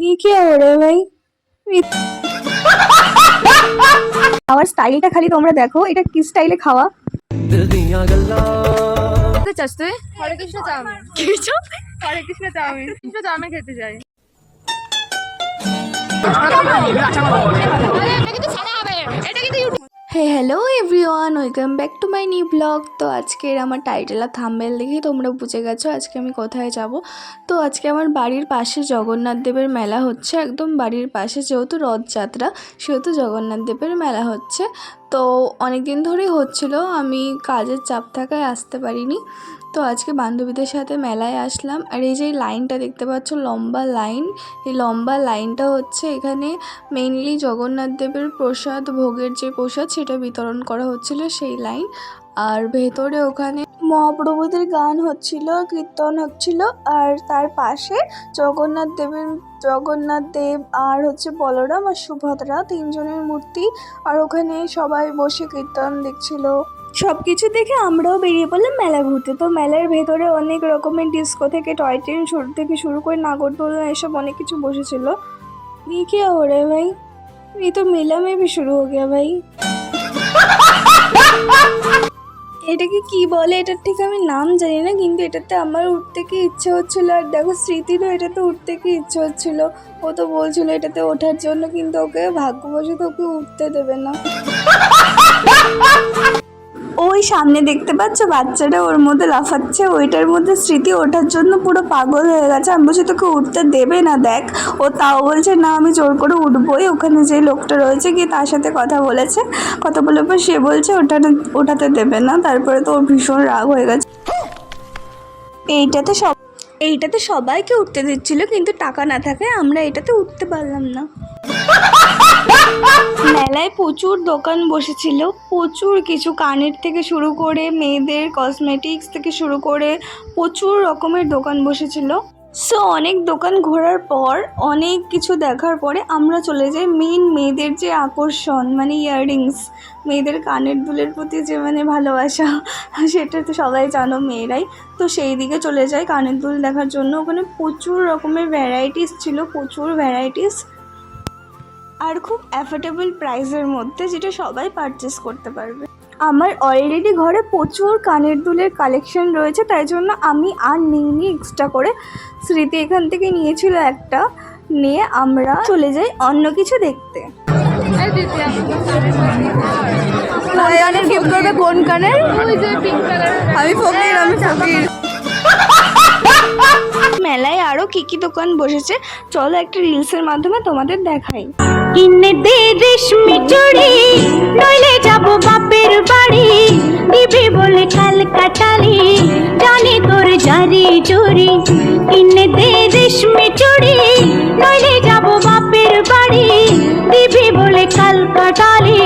ये क्या हो रहा है भाई? খাওয়ার স্টাইলটা খালি তোমরা দেখো, এটা কি স্টাইলে খাওয়া। চাস তুই হরে কৃষ্ণ চাউমিন কিছু হরে কৃষ্ণ চাউমিন কৃষ্ণ চাউমিন খেতে যাই hey hello everyone, welcome back to my new blog. তো আজকের আমার টাইটেল আর থাম্বনেল দেখেই তোমরা বুঝে গেছো আজকে আমি কোথায় যাব। তো আজকে আমার বাড়ির পাশে জগন্নাথ দেবের মেলা হচ্ছে, একদম বাড়ির পাশে, যেহেতু রথযাত্রা সেহেতু জগন্নাথ দেবের মেলা হচ্ছে। তো অনেক দিন ধরেই হচ্ছিল, আমি কাজের চাপ থাকায় আসতে পারিনি। তো আজকে বান্ধবীদের সাথে মেলায় আসলাম। আর এই যে লাইনটা দেখতে পাচ্ছ, লম্বা লাইন, এই লম্বা লাইনটা হচ্ছে এখানে মেইনলি জগন্নাথ দেবের প্রসাদ, ভোগের যে প্রসাদ সেটা বিতরণ করা হচ্ছিল সেই লাইন। আর ভেতরে ওখানে মহাপ্রভুদের গান হচ্ছিল, কীর্তন হচ্ছিল। আর তার পাশে জগন্নাথ দেব আর হচ্ছে বলরাম আর সুভদ্রা তিনজনের মূর্তি। আর ওখানে সবাই বসে কীর্তন দেখছিল। সব কিছু দেখে আমরাও বেরিয়ে পড়লাম মেলা ঘুরতে। তো মেলার ভেতরে অনেক রকমের ডিস্কো থেকে টয় ট্রেন থেকে শুরু করে নাগরদোলনা এসব অনেক কিছু বসেছিল। ये क्या हो रहा है भाई? ये तो मेला में भी शुरू हो गया भाई। এটাকে কি বলে, এটার ঠিক আমি নাম জানি না, কিন্তু এটাতে আমার উঠতে কি ইচ্ছে হচ্ছিল। আর দেখো স্মৃতিরও এটাতে উঠতে কি ইচ্ছে হচ্ছিল। ও তো বলছিল এটাতে ওঠার জন্য, কিন্তু ওকে ভাগ্যবশত ওকে উঠতে দেবে না। ওই সামনে দেখতে পাচ্ছ বাচ্চাটা ওর মধ্যে লাফাচ্ছে, ওইটার মধ্যে স্মৃতি ওঠার জন্য পুরো পাগল হয়ে গেছে। আমি বলছি তোকে উঠতে দেবে না, দেখ। ও তাও বলছে না আমি জোর করে উঠবোই। ওখানে যে লোকটা রয়েছে গিয়ে তার সাথে কথা বলেছে, কথা বলার পর সে বলছে ওঠাতে দেবে না। তারপরে তো ওর ভীষণ রাগ হয়ে গেছে। এইটাতে সবাইকে উঠতে দিচ্ছিল, কিন্তু টাকা না থাকায় আমরা এটাতে উঠতে পারলাম না। মেলায় প্রচুর দোকান বসেছিল, প্রচুর কিছু, কানের থেকে শুরু করে মেয়েদের কসমেটিক্স থেকে শুরু করে প্রচুর রকমের দোকান বসেছিল। সো অনেক দোকান ঘোরার পর, অনেক কিছু দেখার পরে আমরা চলে যাই মেইন মেয়েদের যে আকর্ষণ, মানে ইয়াররিংস, মেয়েদের কানের দুলের প্রতি যে মানে ভালোবাসা, সেটা তো সবাই জানো মেয়েরাই। তো সেই দিকে চলে যায় কানের দুল দেখার জন্য। ওখানে প্রচুর রকমের ভ্যারাইটিস ছিল, প্রচুর ভ্যারাইটিস, আর খুব অ্যাফোর্ডেবল প্রাইসের মধ্যে, যেটা সবাই পারচেস করতে পারবে। আমার অলরেডি ঘরে প্রচুর কানের দুলের কালেকশন রয়েছে, তাই জন্য আমি আর নিইনি এক্সট্রা করে। স্মৃতি এখান থেকে নিয়েছিল একটা, নিয়ে আমরা চলে যাই অন্য কিছু দেখতে। গিফট করবে কোন কানের? আমি ফকির। মেলায় আরো কি কি দোকান বসেছে চলো একটা রিলসের মাধ্যমে তোমাদের দেখাই। কিনে দে রেশমি চুড়ি, নইলে যাব বাপের বাড়ি, দিবি বলে কাল কাটালি, জানি তোর জারি চুরি। কিনে দে রেশমি চুড়ি, নইলে যাব বাপের বাড়ি, দিবি বলে কাল কাটালি,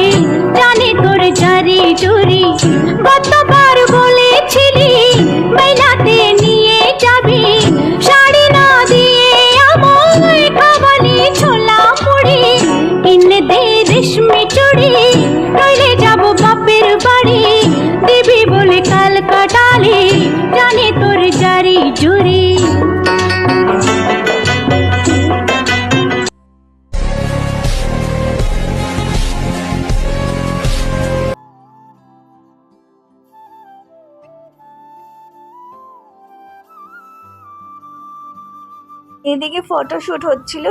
জানি তোর জারি চুরি। গতবার বলেছিলি মেলাতে নিয়ে যাবি, শাড়ি না দিয়ে আমায় খাওয়ালি ছোলা মুড়ি। কিনে দে রেশমি চুড়ি, নইলে যাব বাপের বাড়ি, দিবি বলে কাল কাটালি, জানি তোর জারি জুরি। এদিকে ফটোশুট হচ্ছিল।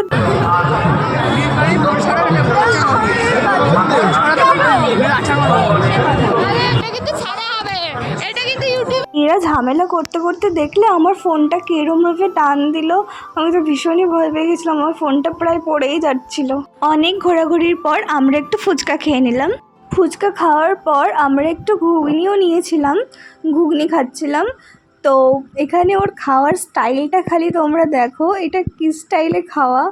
এরা ঝামেলা করতে করতে দেখলে আমার ফোনটা কিরমভাবে টান দিল। আমি তো ভীষণই ভয় পেয়ে গেছিলাম, আমার ফোনটা প্রায় পড়েই যাচ্ছিল। অনেক ঘোরাঘুরির পর আমরা একটু ফুচকা খেয়ে নিলাম। ফুচকা খাওয়ার পর আমরা একটু ঘুগনিও নিয়েছিলাম, ঘুগনি খাচ্ছিলাম। তো এখানে ওর খাওয়ার স্টাইলটা খালি তোমরা দেখো, এটা কি স্টাইলে খাওয়া।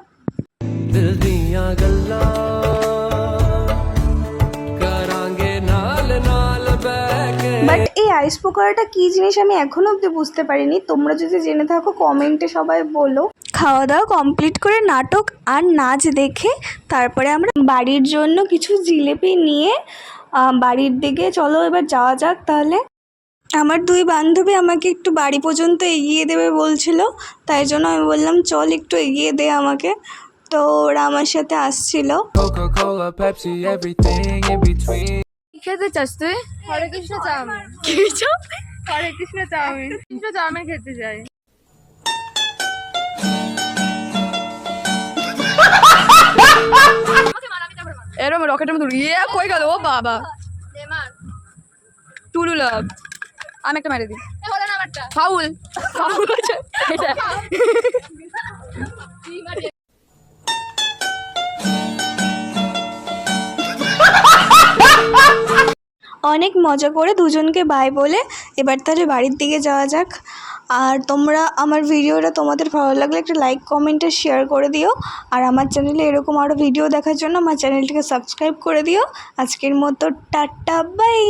বাট এই আইস পকোড়াটা কি জিনিস আমি এখনো অব্দি বুঝতে পারিনি। তোমরা যদি জেনে থাকো কমেন্টে সবাই বলো। খাওয়া দাওয়া কমপ্লিট করে নাটক আর নাচ দেখে তারপরে আমরা বাড়ির জন্য কিছু জিলিপি নিয়ে বাড়ির দিকে চলো এবার যাওয়া যাক। তাহলে আমার দুই বান্ধবী আমাকে একটু বাড়ি পর্যন্ত এগিয়ে দেবে বলছিল, তাই জন্য আমি বললাম চল একটু এগিয়ে দে আমাকে। তো ওরা আমার সাথে আসছিল। Coca-Cola, Pepsi, everything in between. কি খেতে চাস তুই? হরে কৃষ্ণ চাউমিন। কিছু হরে কৃষ্ণ চাউমিন। কৃষ্ণ চাউমিন খেতে চাই। এরম রকেটের মতো ইয়ে কই গেল ও বাবা টুলু লাভ আমি একটা মেরে দিই ফাউল ফাউল আছে এটা অনেক মজা করে দুজনকে বাই বলে এবার তাহলে বাড়ির দিকে যাওয়া যাক। আর তোমরা আমার ভিডিওটা তোমাদের ভালো লাগলে একটা লাইক কমেন্টে শেয়ার করে দিও। আর আমার চ্যানেলে এরকম আরও ভিডিও দেখার জন্য আমার চ্যানেলটিকে সাবস্ক্রাইব করে দিও। আজকের মতো টাটা বাই।